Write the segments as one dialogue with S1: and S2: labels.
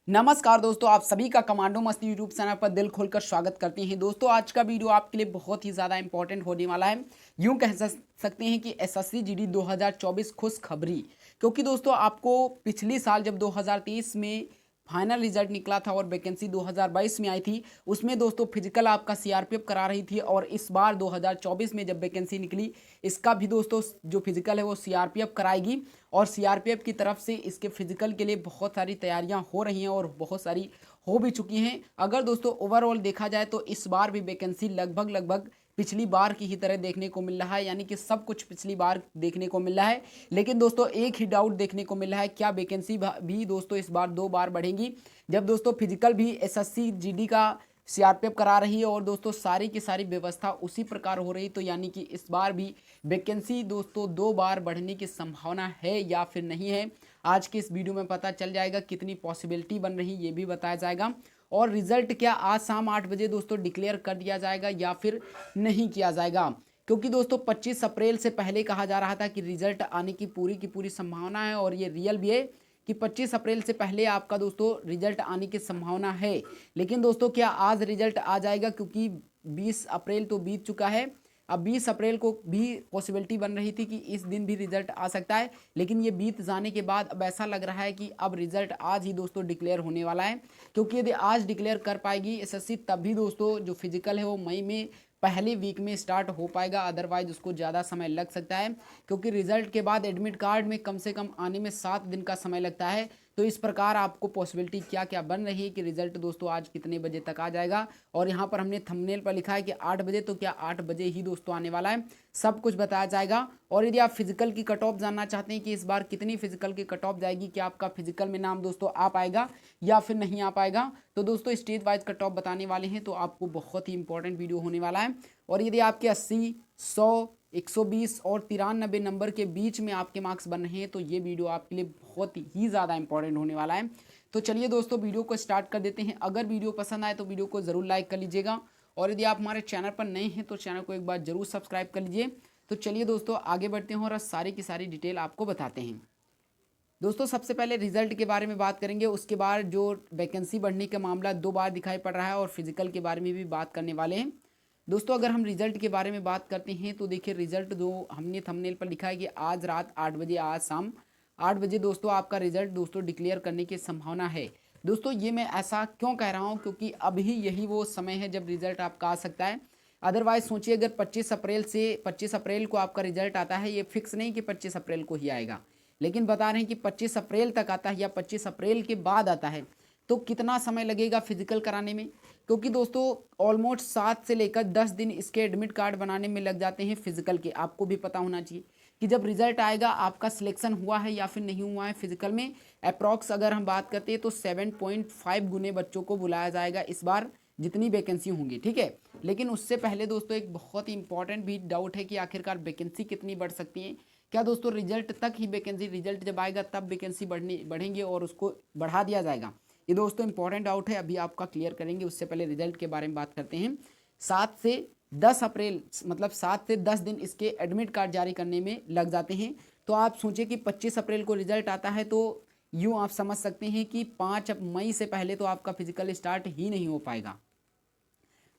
S1: नमस्कार दोस्तों, आप सभी का कमांडो मस्ती यूट्यूब चैनल पर दिल खोलकर स्वागत करते हैं। दोस्तों, आज का वीडियो आपके लिए बहुत ही ज़्यादा इंपॉर्टेंट होने वाला है। यूं कह सकते हैं कि एसएससी जीडी 2024 खुशखबरी, क्योंकि दोस्तों आपको पिछली साल जब 2023 में फाइनल रिजल्ट निकला था और वैकेंसी 2022 में आई थी, उसमें दोस्तों फिजिकल आपका सीआरपीएफ करा रही थी। और इस बार 2024 में जब वैकेंसी निकली, इसका भी दोस्तों जो फिजिकल है वो सीआरपीएफ कराएगी। और सीआरपीएफ की तरफ से इसके फिजिकल के लिए बहुत सारी तैयारियां हो रही हैं और बहुत सारी हो भी चुकी हैं। अगर दोस्तों ओवरऑल देखा जाए तो इस बार भी वैकेंसी लगभग पिछली बार की ही तरह देखने को मिल रहा है, यानी कि सब कुछ पिछली बार देखने को मिल रहा है। लेकिन दोस्तों एक ही डाउट देखने को मिल रहा है, क्या वैकेंसी भी दोस्तों इस बार 2 बार बढ़ेंगी? जब दोस्तों फिजिकल भी एसएससी जीडी का सीआरपीएफ करा रही है और दोस्तों सारी की सारी व्यवस्था उसी प्रकार हो रही, तो यानी कि इस बार भी वैकेंसी दोस्तों 2 बार बढ़ने की संभावना है या फिर नहीं है। आज के इस वीडियो में पता चल जाएगा। कितनी पॉसिबिलिटी बन रही ये भी बताया जाएगा। और रिजल्ट क्या आज शाम 8 बजे दोस्तों डिक्लेयर कर दिया जाएगा या फिर नहीं किया जाएगा? क्योंकि दोस्तों 25 अप्रैल से पहले कहा जा रहा था कि रिजल्ट आने की पूरी संभावना है, और ये रियल भी है कि 25 अप्रैल से पहले आपका दोस्तों रिजल्ट आने की संभावना है। लेकिन दोस्तों क्या आज रिजल्ट आ जाएगा? क्योंकि 20 अप्रैल तो बीत चुका है। अब 20 अप्रैल को भी पॉसिबिलिटी बन रही थी कि इस दिन भी रिजल्ट आ सकता है, लेकिन ये बीत जाने के बाद अब ऐसा लग रहा है कि अब रिजल्ट आज ही दोस्तों डिक्लेयर होने वाला है। क्योंकि यदि आज डिक्लेयर कर पाएगी एसएससी, तभी दोस्तों जो फिजिकल है वो मई में पहले वीक में स्टार्ट हो पाएगा। अदरवाइज उसको ज़्यादा समय लग सकता है, क्योंकि रिजल्ट के बाद एडमिट कार्ड में कम से कम आने में 7 दिन का समय लगता है। तो इस प्रकार आपको पॉसिबिलिटी क्या क्या बन रही है कि रिजल्ट दोस्तों आज कितने बजे तक आ जाएगा। और यहाँ पर हमने थंबनेल पर लिखा है कि 8 बजे, तो क्या 8 बजे ही दोस्तों आने वाला है? सब कुछ बताया जाएगा। और यदि आप फिजिकल की कट ऑफ जानना चाहते हैं कि इस बार कितनी फिजिकल की कट ऑफ जाएगी, क्या आपका फिजिकल में नाम दोस्तों आ पाएगा या फिर नहीं आ पाएगा, तो दोस्तों स्टेज वाइज कट ऑफ बताने वाले हैं। तो आपको बहुत ही इंपॉर्टेंट वीडियो होने वाला है। और यदि आपके 80, 100, 120 और 93 नंबर के बीच में आपके मार्क्स बन रहे हैं, तो ये वीडियो आपके लिए बहुत ही ज़्यादा इंपॉर्टेंट होने वाला है। तो चलिए दोस्तों वीडियो को स्टार्ट कर देते हैं। अगर वीडियो पसंद आए तो वीडियो को ज़रूर लाइक कर लीजिएगा, और यदि आप हमारे चैनल पर नए हैं तो चैनल को एक बार जरूर सब्सक्राइब कर लीजिए। तो चलिए दोस्तों आगे बढ़ते हैं और सारी की सारी डिटेल आपको बताते हैं। दोस्तों सबसे पहले रिजल्ट के बारे में बात करेंगे, उसके बाद जो वैकेंसी बढ़ने का मामला 2 बार दिखाई पड़ रहा है, और फिजिकल के बारे में भी बात करने वाले हैं। दोस्तों अगर हम रिजल्ट के बारे में बात करते हैं तो देखिए, रिजल्ट जो हमने थंबनेल पर लिखा है कि आज रात 8 बजे, आज शाम 8 बजे दोस्तों आपका रिजल्ट दोस्तों डिक्लेयर करने की संभावना है। दोस्तों ये मैं ऐसा क्यों कह रहा हूँ? क्योंकि अभी यही वो समय है जब रिजल्ट आपका आ सकता है। अदरवाइज सोचिए, अगर 25 अप्रैल को आपका रिजल्ट आता है, ये फिक्स नहीं कि 25 अप्रैल को ही आएगा, लेकिन बता रहे हैं कि 25 अप्रैल तक आता है या 25 अप्रैल के बाद आता है, तो कितना समय लगेगा फिजिकल कराने में? क्योंकि दोस्तों ऑलमोस्ट 7 से लेकर 10 दिन इसके एडमिट कार्ड बनाने में लग जाते हैं फिजिकल के। आपको भी पता होना चाहिए कि जब रिजल्ट आएगा आपका सिलेक्शन हुआ है या फिर नहीं हुआ है फिजिकल में, अप्रॉक्स अगर हम बात करते हैं तो 7.5 गुने बच्चों को बुलाया जाएगा इस बार, जितनी वैकेंसी होंगी, ठीक है। लेकिन उससे पहले दोस्तों एक बहुत ही इंपॉर्टेंट भी डाउट है कि आखिरकार वैकेंसी कितनी बढ़ सकती है। क्या दोस्तों रिजल्ट तक ही वैकेंसी, रिजल्ट जब आएगा तब वैकेंसी बढ़ेंगे और उसको बढ़ा दिया जाएगा? ये दोस्तों इंपॉर्टेंट डाउट है, अभी आपका क्लियर करेंगे। उससे पहले रिजल्ट के बारे में बात करते हैं। 7 से 10 अप्रैल, मतलब 7 से 10 दिन इसके एडमिट कार्ड जारी करने में लग जाते हैं। तो आप सोचिए कि 25 अप्रैल को रिजल्ट आता है, तो यूँ आप समझ सकते हैं कि 5 मई से पहले तो आपका फिजिकल स्टार्ट ही नहीं हो पाएगा,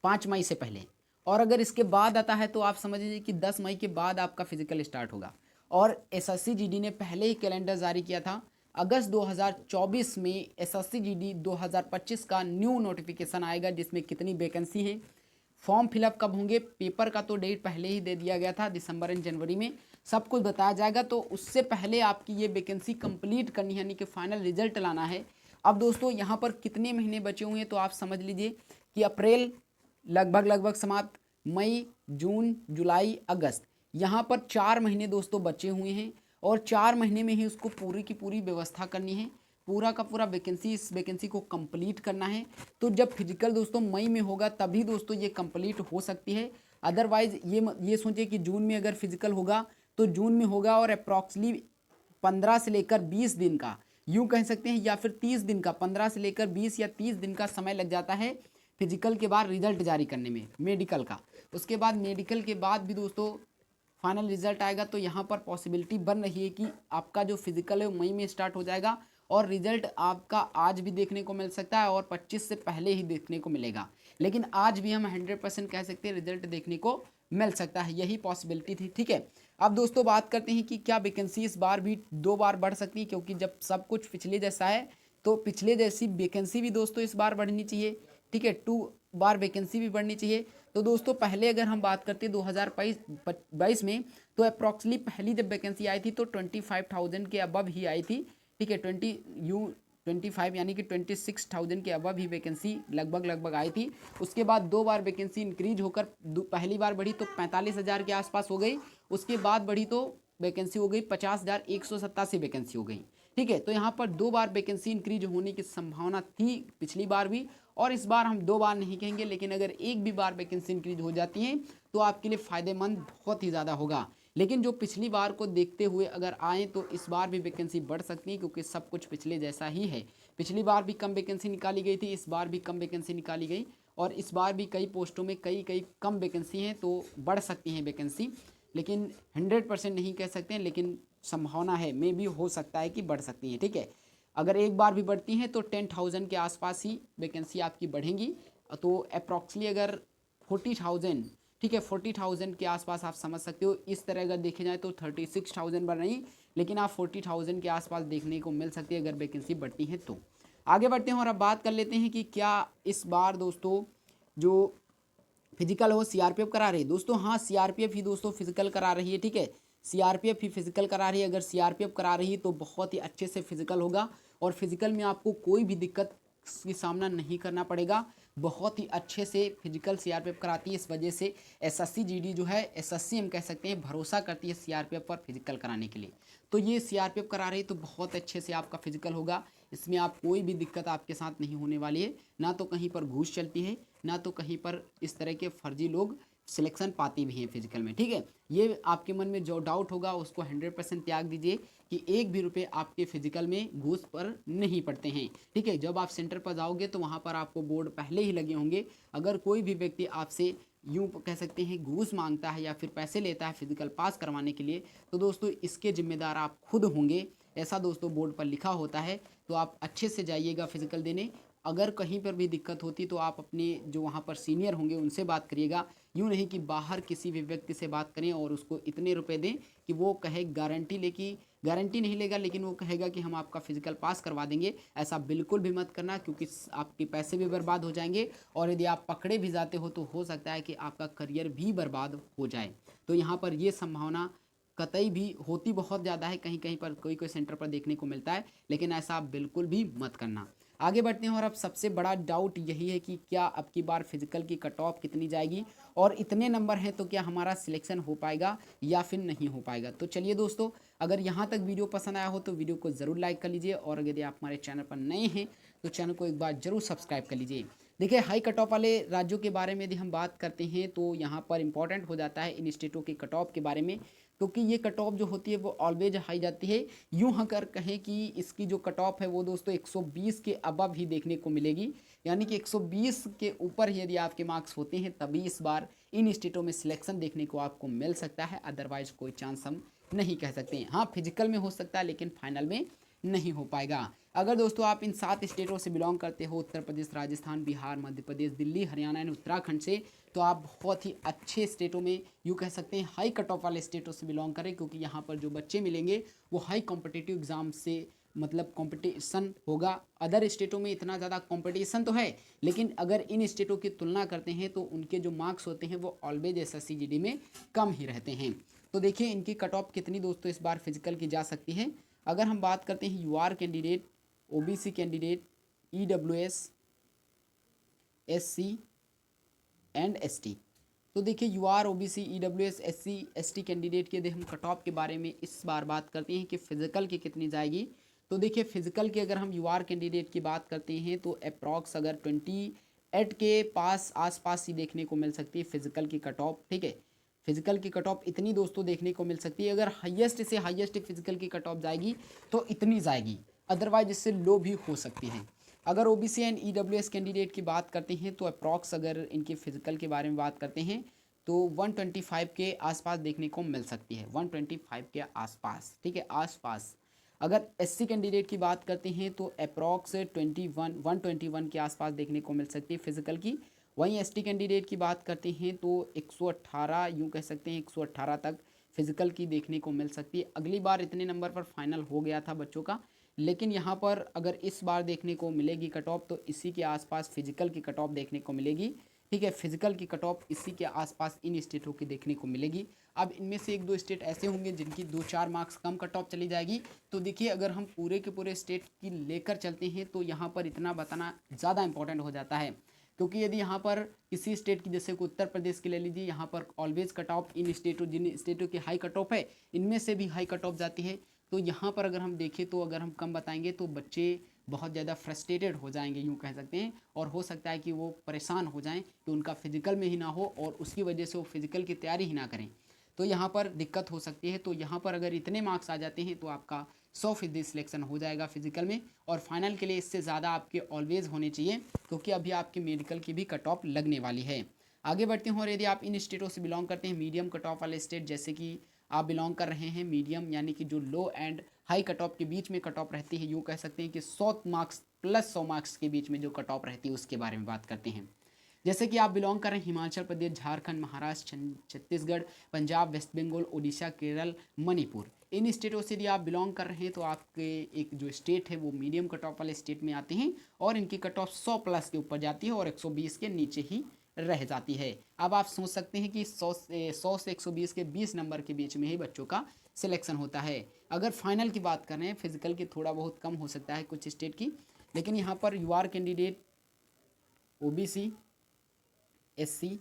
S1: 5 मई से पहले। और अगर इसके बाद आता है तो आप समझ लीजिए कि 10 मई के बाद आपका फिजिकल स्टार्ट होगा। और एसएससी जीडी ने पहले ही कैलेंडर जारी किया था। अगस्त 2024 में एसएससी जीडी 2025 का न्यू नोटिफिकेशन आएगा, जिसमें कितनी वैकेंसी है, फॉर्म फिलअप कब होंगे, पेपर का तो डेट पहले ही दे दिया गया था, दिसंबर एंड जनवरी में सब कुछ बताया जाएगा। तो उससे पहले आपकी ये वैकेंसी कंप्लीट करनी है, यानी कि फाइनल रिजल्ट लाना है। अब दोस्तों यहाँ पर कितने महीने बचे हुए हैं, तो आप समझ लीजिए कि अप्रैल लगभग समाप्त, मई, जून, जुलाई, अगस्त, यहाँ पर 4 महीने दोस्तों बचे हुए हैं। और 4 महीने में ही उसको पूरी की पूरी व्यवस्था करनी है, पूरा का पूरा इस वैकेंसी को कंप्लीट करना है। तो जब फिजिकल दोस्तों मई में होगा तभी दोस्तों ये कंप्लीट हो सकती है। अदरवाइज ये सोचिए कि जून में अगर फिजिकल होगा तो जून में होगा, और अप्रॉक्सली 15 से लेकर 20 दिन का, यूँ कह सकते हैं, या फिर 30 दिन का, 15 से लेकर 20 या 30 दिन का समय लग जाता है फिजिकल के बाद रिजल्ट जारी करने में, मेडिकल का। उसके बाद मेडिकल के बाद भी दोस्तों फाइनल रिजल्ट आएगा। तो यहाँ पर पॉसिबिलिटी बन रही है कि आपका जो फिजिकल है वो मई में स्टार्ट हो जाएगा, और रिजल्ट आपका आज भी देखने को मिल सकता है और 25 से पहले ही देखने को मिलेगा, लेकिन आज भी हम 100% कह सकते हैं रिजल्ट देखने को मिल सकता है, यही पॉसिबिलिटी थी। ठीक है, अब दोस्तों बात करते हैं कि क्या वैकेंसी इस बार भी 2 बार बढ़ सकती है, क्योंकि जब सब कुछ पिछले जैसा है तो पिछले जैसी वैकेंसी भी दोस्तों इस बार बढ़नी चाहिए। ठीक है, 2 बार वैकेंसी भी बढ़नी चाहिए। तो दोस्तों पहले अगर हम बात करते हैं 2022 में, तो अप्रॉक्सली पहली जब वैकेंसी आई थी तो 25,000 के अबव ही आई थी। ठीक है, 25 यानी कि 26,000 के अबव ही वैकेंसी लगभग आई थी। उसके बाद 2 बार वैकेंसी इंक्रीज होकर पहली बार बढ़ी तो 45,000 के आसपास हो गई, उसके बाद बढ़ी तो वैकेंसी हो गई 50,187 वैकेंसी हो गई। ठीक है, तो यहाँ पर 2 बार वैकेंसी इंक्रीज होने की संभावना थी पिछली बार भी, और इस बार हम 2 बार नहीं कहेंगे, लेकिन अगर एक भी बार वैकेंसी इंक्रीज हो जाती है तो आपके लिए फ़ायदेमंद बहुत ही ज़्यादा होगा। लेकिन जो पिछली बार को देखते हुए अगर आए तो इस बार भी वैकेंसी बढ़ सकती है, क्योंकि सब कुछ पिछले जैसा ही है। पिछली बार भी कम वैकेंसी निकाली गई थी, इस बार भी कम वैकेंसी निकाली गई, और इस बार भी कई पोस्टों में कई कम वैकेंसी हैं, तो बढ़ सकती हैं वैकेंसी, लेकिन 100% नहीं कह सकते हैं, लेकिन संभावना है, मे भी हो सकता है कि बढ़ सकती है। ठीक है, अगर एक बार भी बढ़ती हैं तो 10,000 के आसपास ही वैकेंसी आपकी बढ़ेंगी, तो अप्रॉक्सली अगर 40,000, ठीक है 40,000 के आसपास आप समझ सकते हो। इस तरह अगर देखे जाए तो 36,000 बढ़ रही, लेकिन आप 40,000 के आसपास देखने को मिल सकती है अगर वैकेंसी बढ़ती है तो। आगे बढ़ते हैं और अब बात कर लेते हैं कि क्या इस बार दोस्तों जो फिजिकल हो सीआरपीएफ करा रही है। दोस्तों हाँ, सीआरपीएफ ही दोस्तों फिजिकल करा रही है। ठीक है, सीआरपीएफ ही फिजिकल करा रही है। अगर सीआरपीएफ करा रही है तो बहुत ही अच्छे से फिजिकल होगा, और फिजिकल में आपको कोई भी दिक्कत की सामना नहीं करना पड़ेगा। बहुत ही अच्छे से फिजिकल सीआरपीएफ कराती है, इस वजह से एसएससी जीडी जो है, एसएससी हम कह सकते हैं भरोसा करती है सीआरपीएफ पर फिजिकल कराने के लिए। तो ये सीआरपीएफ करा रही है तो बहुत अच्छे से आपका फिजिकल होगा, इसमें आप कोई भी दिक्कत आपके साथ नहीं होने वाली है। ना तो कहीं पर घूस चलती है, ना तो कहीं पर इस तरह के फर्जी लोग सिलेक्शन पाते भी हैं फिजिकल में। ठीक है, ये आपके मन में जो डाउट होगा उसको 100% त्याग दीजिए कि एक भी रुपये आपके फिजिकल में घूस पर नहीं पड़ते हैं। ठीक है, जब आप सेंटर पर जाओगे तो वहाँ पर आपको बोर्ड पहले ही लगे होंगे। अगर कोई भी व्यक्ति आपसे यूँ कह सकते हैं घूस मांगता है या फिर पैसे लेता है फिजिकल पास करवाने के लिए, तो दोस्तों इसके जिम्मेदार आप खुद होंगे, ऐसा दोस्तों बोर्ड पर लिखा होता है। तो आप अच्छे से जाइएगा फिजिकल देने। अगर कहीं पर भी दिक्कत होती तो आप अपने जो वहाँ पर सीनियर होंगे उनसे बात करिएगा, यूँ नहीं कि बाहर किसी भी व्यक्ति से बात करें और उसको इतने रुपए दें कि वो कहे गारंटी नहीं लेगा, लेकिन वो कहेगा कि हम आपका फिजिकल पास करवा देंगे। ऐसा बिल्कुल भी मत करना, क्योंकि आपके पैसे भी बर्बाद हो जाएंगे, और यदि आप पकड़े भी जाते हो तो हो सकता है कि आपका करियर भी बर्बाद हो जाए। तो यहाँ पर ये संभावना कतई भी होती बहुत ज़्यादा है, कहीं कहीं पर कोई सेंटर पर देखने को मिलता है, लेकिन ऐसा आप बिल्कुल भी मत करना। आगे बढ़ते हैं और अब सबसे बड़ा डाउट यही है कि क्या अब की बार फिजिकल की कट ऑफ कितनी जाएगी, और इतने नंबर हैं तो क्या हमारा सिलेक्शन हो पाएगा या फिर नहीं हो पाएगा। तो चलिए दोस्तों, अगर यहाँ तक वीडियो पसंद आया हो तो वीडियो को ज़रूर लाइक कर लीजिए, और यदि आप हमारे चैनल पर नए हैं तो चैनल को एक बार जरूर सब्सक्राइब कर लीजिए। देखिए, हाई कट ऑफ वाले राज्यों के बारे में यदि हम बात करते हैं तो यहाँ पर इंपॉर्टेंट हो जाता है इन स्टेटों की कट ऑफ के बारे में, क्योंकि ये कट ऑफ जो होती है वो ऑलवेज हाई जाती है। यूँ अगर कहें कि इसकी जो कट ऑफ है वो दोस्तों 120 के अबव ही देखने को मिलेगी, यानी कि 120 के ऊपर यदि आपके मार्क्स होते हैं तभी इस बार इन स्टेटों में सिलेक्शन देखने को आपको मिल सकता है, अदरवाइज कोई चांस हम नहीं कह सकते हैं। हाँ, फिजिकल में हो सकता है लेकिन फाइनल में नहीं हो पाएगा। अगर दोस्तों आप इन 7 स्टेटों से बिलोंग करते हो, उत्तर प्रदेश, राजस्थान, बिहार, मध्य प्रदेश, दिल्ली, हरियाणा एंड उत्तराखंड से, तो आप बहुत ही अच्छे स्टेटों में, यूँ कह सकते हैं हाई कट ऑफ वाले स्टेटों से बिलोंग करें, क्योंकि यहाँ पर जो बच्चे मिलेंगे वो हाई कॉम्पिटिटिव एग्जाम से मतलब कंपटीशन होगा। अदर स्टेटों में इतना ज़्यादा कंपटीशन तो है, लेकिन अगर इन स्टेटों की तुलना करते हैं तो उनके जो मार्क्स होते हैं वो ऑलवेज एसएससी जीडी में कम ही रहते हैं। तो देखिए इनकी कट ऑफ कितनी दोस्तों इस बार फिजिकल की जा सकती है। अगर हम बात करते हैं UR candidate, OBC candidate, EWS, SC and ST, तो देखिए UR, OBC, EWS, SC, ST candidate के यदि हम कट ऑफ के बारे में इस बार बात करते हैं कि फिजिकल की कितनी जाएगी, तो देखिए फिजिकल की अगर हम यूआर कैंडिडेट की बात करते हैं तो अप्रॉक्स अगर 28 के पास आसपास ही देखने को मिल सकती है फिजिकल की कट ऑफ। ठीक है, फिजिकल की कट ऑफ इतनी दोस्तों देखने को मिल सकती है। अगर हाईएस्ट से हाईएस्ट फिजिकल की कट ऑफ जाएगी तो इतनी जाएगी, अदरवाइज इससे लो भी हो सकती है। अगर ओबीसी एंड ईडब्ल्यूएस कैंडिडेट की बात करते हैं तो अप्रॉक्स अगर इनके फिजिकल के बारे में बात करते हैं तो 125 के आसपास देखने को मिल सकती है, 125 के आसपास। ठीक है, आसपास। अगर एससी कैंडिडेट की बात करते हैं तो अप्रॉक्स 121 के आसपास देखने को मिल सकती है फिजिकल की। वहीं एसटी कैंडिडेट की बात करते हैं तो 118, यूँ कह सकते हैं 118 तक फिजिकल की देखने को मिल सकती है। अगली बार इतने नंबर पर फाइनल हो गया था बच्चों का, लेकिन यहाँ पर अगर इस बार देखने को मिलेगी कट ऑफ तो इसी के आसपास फिजिकल की कट ऑफ देखने को मिलेगी। ठीक है, फिजिकल की कट ऑफ इसी के आसपास इन स्टेटों की देखने को मिलेगी। अब इनमें से एक दो स्टेट ऐसे होंगे जिनकी 2-4 मार्क्स कम कट ऑफ चली जाएगी। तो देखिए, अगर हम पूरे के पूरे स्टेट की लेकर चलते हैं तो यहाँ पर इतना बताना ज़्यादा इंपॉर्टेंट हो जाता है, क्योंकि यदि यहाँ पर किसी स्टेट की, जैसे कि उत्तर प्रदेश की ले लीजिए, यहाँ पर ऑलवेज कट ऑफ इन स्टेटों, जिन स्टेटों की हाई कट ऑफ है इनमें से भी हाई कट ऑफ जाती है। तो यहाँ पर अगर हम देखें तो अगर हम कम बताएंगे तो बच्चे बहुत ज़्यादा फ्रस्ट्रेटेड हो जाएंगे, यूँ कह सकते हैं, और हो सकता है कि वो परेशान हो जाएं कि उनका फिजिकल में ही ना हो और उसकी वजह से वो फिजिकल की तैयारी ही ना करें। तो यहाँ पर दिक्कत हो सकती है। तो यहाँ पर अगर इतने मार्क्स आ जाते हैं तो आपका 100% सिलेक्शन हो जाएगा फिजिकल में, और फाइनल के लिए इससे ज़्यादा आपके ऑलवेज होने चाहिए, क्योंकि अभी आपकी मेडिकल की भी कट ऑफ लगने वाली है। आगे बढ़ते हैं, और यदि आप इन स्टेटों से बिलोंग करते हैं मीडियम कट ऑफ वाले स्टेट, जैसे कि आप बिलोंग कर रहे हैं मीडियम, यानी कि जो लो एंड हाई कट ऑफ के बीच में कट ऑफ रहती है, यूँ कह सकते हैं कि 100 मार्क्स प्लस 100 मार्क्स के बीच में जो कट ऑफ रहती है उसके बारे में बात करते हैं। जैसे कि आप बिलोंग कर रहे हैं हिमाचल प्रदेश, झारखंड, महाराष्ट्र, छत्तीसगढ़, पंजाब, वेस्ट बंगाल, उड़ीसा, केरल, मणिपुर, इन स्टेटों से यदि आप बिलोंग कर रहे हैं तो आपके एक जो स्टेट है वो मीडियम कट ऑफ वाले स्टेट में आते हैं, और इनकी कट ऑफ 100 प्लस के ऊपर जाती है और 120 के नीचे ही रह जाती है। अब आप सोच सकते हैं कि 100 से 120 के 20 नंबर के बीच में ही बच्चों का सिलेक्शन होता है। अगर फाइनल की बात करें, फिजिकल की थोड़ा बहुत कम हो सकता है कुछ स्टेट की, लेकिन यहाँ पर U R candidate OBC, SC,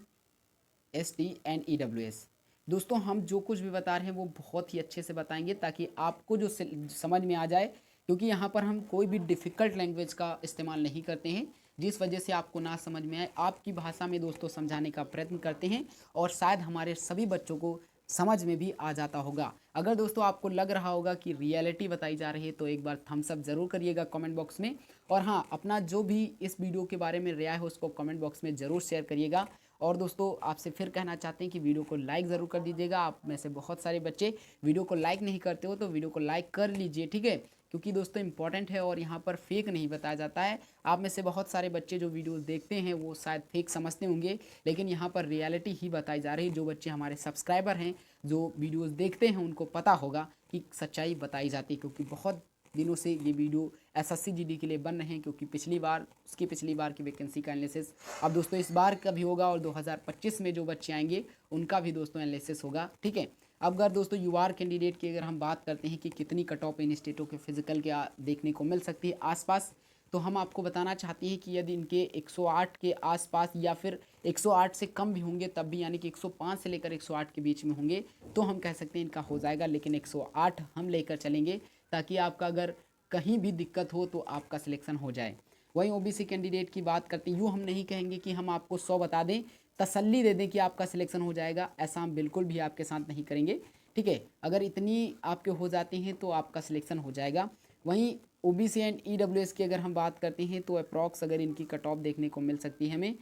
S1: ST and EWS. दोस्तों, हम जो कुछ भी बता रहे हैं वो बहुत ही अच्छे से बताएंगे ताकि आपको जो समझ में आ जाए, क्योंकि यहाँ पर हम कोई भी डिफ़िकल्ट लैंग्वेज का इस्तेमाल नहीं करते हैं, जिस वजह से आपको ना समझ में आए। आपकी भाषा में दोस्तों समझाने का प्रयत्न करते हैं, और शायद हमारे सभी बच्चों को समझ में भी आ जाता होगा। अगर दोस्तों आपको लग रहा होगा कि रियलिटी बताई जा रही है तो एक बार थम्स अप ज़रूर करिएगा कमेंट बॉक्स में, और हाँ, अपना जो भी इस वीडियो के बारे में राय हो उसको कमेंट बॉक्स में ज़रूर शेयर करिएगा। और दोस्तों, आपसे फिर कहना चाहते हैं कि वीडियो को लाइक ज़रूर कर दीजिएगा। आप में से बहुत सारे बच्चे वीडियो को लाइक नहीं करते हो, तो वीडियो को लाइक कर लीजिए, ठीक है, क्योंकि दोस्तों इंपॉर्टेंट है और यहाँ पर फेक नहीं बताया जाता है। आप में से बहुत सारे बच्चे जो वीडियोस देखते हैं वो शायद फेक समझते होंगे, लेकिन यहाँ पर रियलिटी ही बताई जा रही है। जो बच्चे हमारे सब्सक्राइबर हैं, जो वीडियोस देखते हैं, उनको पता होगा कि सच्चाई बताई जाती है, क्योंकि बहुत दिनों से ये वीडियो एसएससी जीडी के लिए बन रहे हैं, क्योंकि पिछली बार की वैकेंसी का एनालिसिस अब दोस्तों इस बार का भी होगा, और 2025 में जो बच्चे आएंगे उनका भी दोस्तों एनालिसिस होगा, ठीक है। अब अगर दोस्तों यूआर कैंडिडेट की अगर हम बात करते हैं कि कितनी कट ऑफ इन स्टेटों के फिजिकल के देखने को मिल सकती है आसपास, तो हम आपको बताना चाहते हैं कि यदि इनके 108 के आसपास या फिर 108 से कम भी होंगे तब भी, यानी कि 105 से लेकर 108 के बीच में होंगे, तो हम कह सकते हैं इनका हो जाएगा। लेकिन 108 हम लेकर चलेंगे ताकि आपका अगर कहीं भी दिक्कत हो तो आपका सिलेक्शन हो जाए। वहीं ओबीसी कैंडिडेट की बात करते हैं, यूँ हम नहीं कहेंगे कि हम आपको 100 बता दें, तसल्ली दे दें कि आपका सिलेक्शन हो जाएगा, ऐसा हम बिल्कुल भी आपके साथ नहीं करेंगे, ठीक है। अगर इतनी आपके हो जाते हैं तो आपका सिलेक्शन हो जाएगा। वहीं ओबीसी एंड ईडब्ल्यूएस की अगर हम बात करते हैं तो अप्रॉक्स अगर इनकी कट ऑफ देखने को मिल सकती है हमें,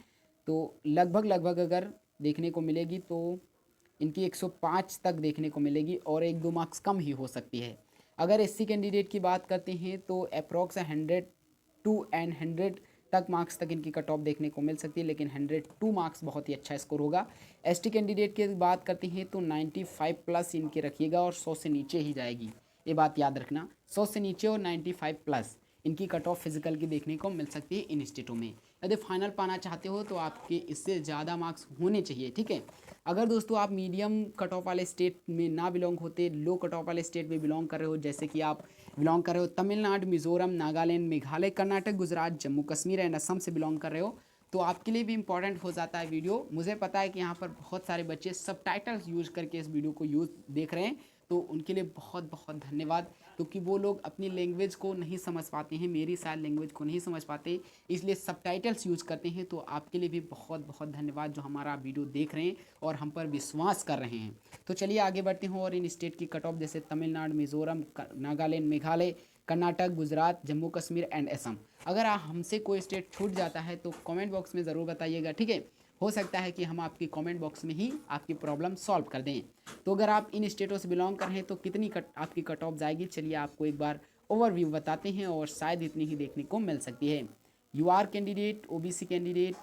S1: तो लगभग अगर देखने को मिलेगी तो इनकी 105 तक देखने को मिलेगी, और 1-2 मार्क्स कम ही हो सकती है। अगर एससी कैंडिडेट की बात करते हैं तो अप्रॉक्स 102 एंड 100 तक मार्क्स तक इनकी कट ऑफ देखने को मिल सकती है, लेकिन 102 मार्क्स बहुत ही अच्छा स्कोर होगा। एसटी कैंडिडेट की बात करते हैं तो 95 प्लस इनके रखिएगा, और 100 से नीचे ही जाएगी, ये बात याद रखना, 100 से नीचे और 95 प्लस इनकी कट ऑफ फिजिकल की देखने को मिल सकती है इन स्टेटों में। यदि फाइनल पाना चाहते हो तो आपके इससे ज़्यादा मार्क्स होने चाहिए, ठीक है। अगर दोस्तों आप मीडियम कट ऑफ वाले स्टेट में ना बिलोंग होते, लो कट ऑफ वाले स्टेट में बिलोंग कर रहे हो, जैसे कि आप बिलोंग कर रहे हो तमिलनाडु, मिजोरम, नागालैंड, मेघालय, कर्नाटक, गुजरात, जम्मू कश्मीर एंड असम से बिलोंग कर रहे हो, तो आपके लिए भी इंपॉर्टेंट हो जाता है वीडियो। मुझे पता है कि यहाँ पर बहुत सारे बच्चे सबटाइटल्स यूज करके इस वीडियो को देख रहे हैं, तो उनके लिए बहुत बहुत धन्यवाद, क्योंकि वो लोग अपनी लैंग्वेज को नहीं समझ पाते हैं, मेरी शायद लैंग्वेज को नहीं समझ पाते, इसलिए सबटाइटल्स यूज करते हैं। तो आपके लिए भी बहुत बहुत धन्यवाद जो हमारा वीडियो देख रहे हैं और हम पर विश्वास कर रहे हैं। तो चलिए आगे बढ़ते हैं, और इन स्टेट की कट ऑफ जैसे तमिलनाडु, मिजोरम, नागालैंड, मेघालय, कर्नाटक, गुजरात, जम्मू कश्मीर एंड असम। अगर हमसे कोई स्टेट छूट जाता है तो कमेंट बॉक्स में ज़रूर बताइएगा, ठीक है। हो सकता है कि हम आपकी कमेंट बॉक्स में ही आपकी प्रॉब्लम सॉल्व कर दें। तो अगर आप इन स्टेटों से बिलोंग कर रहे हैं तो कितनी आपकी कट ऑफ जाएगी, चलिए आपको एक बार ओवरव्यू बताते हैं और शायद इतनी ही देखने को मिल सकती है। UR candidate, OBC candidate,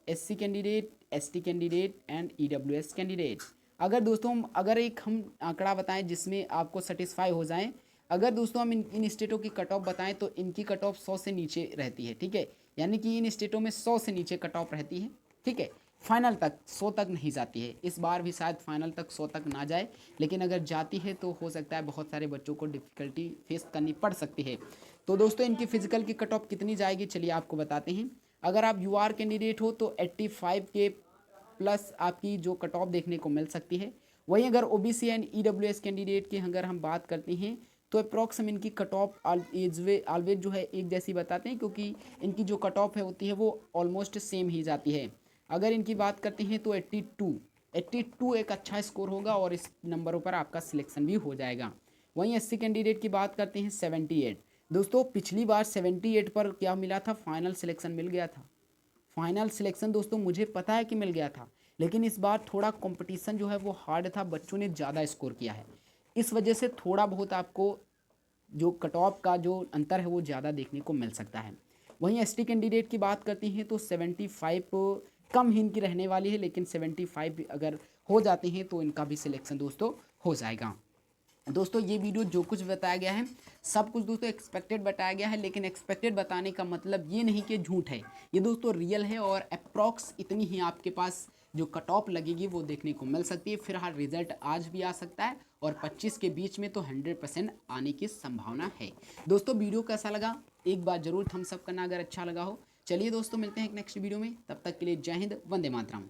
S1: SC candidate, ST candidate and EWS candidate. अगर दोस्तों हम आंकड़ा बताएं जिसमें आपको सेटिस्फाई हो जाएं, अगर दोस्तों हम इन स्टेटों की कट ऑफ बताएं तो इनकी कट ऑफ 100 से नीचे रहती है, ठीक है। यानी कि इन स्टेटों में 100 से नीचे कट ऑफ रहती है, ठीक है। फाइनल तक 100 तक नहीं जाती है, इस बार भी शायद फाइनल तक 100 तक ना जाए, लेकिन अगर जाती है तो हो सकता है बहुत सारे बच्चों को डिफ़िकल्टी फेस करनी पड़ सकती है। तो दोस्तों इनकी फिजिकल की कट ऑफ कितनी जाएगी, चलिए आपको बताते हैं। अगर आप यूआर कैंडिडेट हो तो 85 के प्लस आपकी जो कट ऑफ देखने को मिल सकती है। वहीं अगर ओबीसी एंड ईडब्ल्यूएस कैंडिडेट की अगर हम बात करते हैं तो अप्रॉक्स हम इनकी कट ऑफ ऑलवेज जो है एक जैसी बताते हैं, क्योंकि इनकी जो कट ऑफ है होती है वो ऑलमोस्ट सेम ही जाती है। अगर इनकी बात करते हैं तो 82 एक अच्छा स्कोर होगा और इस नंबरों पर आपका सिलेक्शन भी हो जाएगा। वहीं एससी कैंडिडेट की बात करते हैं 78। दोस्तों पिछली बार 78 पर क्या मिला था, फाइनल सिलेक्शन मिल गया था। फाइनल सिलेक्शन दोस्तों मुझे पता है कि मिल गया था, लेकिन इस बार थोड़ा कंपटीशन जो है वो हार्ड था, बच्चों ने ज़्यादा स्कोर किया है, इस वजह से थोड़ा बहुत आपको जो कट ऑफ का जो अंतर है वो ज़्यादा देखने को मिल सकता है। वहीं एसटी कैंडिडेट की बात करती हैं तो 75 कम ही इनकी रहने वाली है, लेकिन 75 अगर हो जाते हैं तो इनका भी सिलेक्शन दोस्तों हो जाएगा। दोस्तों ये वीडियो जो कुछ बताया गया है सब कुछ दोस्तों एक्सपेक्टेड बताया गया है, लेकिन एक्सपेक्टेड बताने का मतलब ये नहीं कि झूठ है, ये दोस्तों रियल है और अप्रॉक्स इतनी ही आपके पास जो कट ऑफ लगेगी वो देखने को मिल सकती है। फिलहाल रिजल्ट आज भी आ सकता है और 25 के बीच में तो 100% आने की संभावना है। दोस्तों वीडियो कैसा लगा एक बार जरूर थम्स अप करना अगर अच्छा लगा हो। चलिए दोस्तों मिलते हैं एक नेक्स्ट वीडियो में, तब तक के लिए जय हिंद, वंदे मातरम।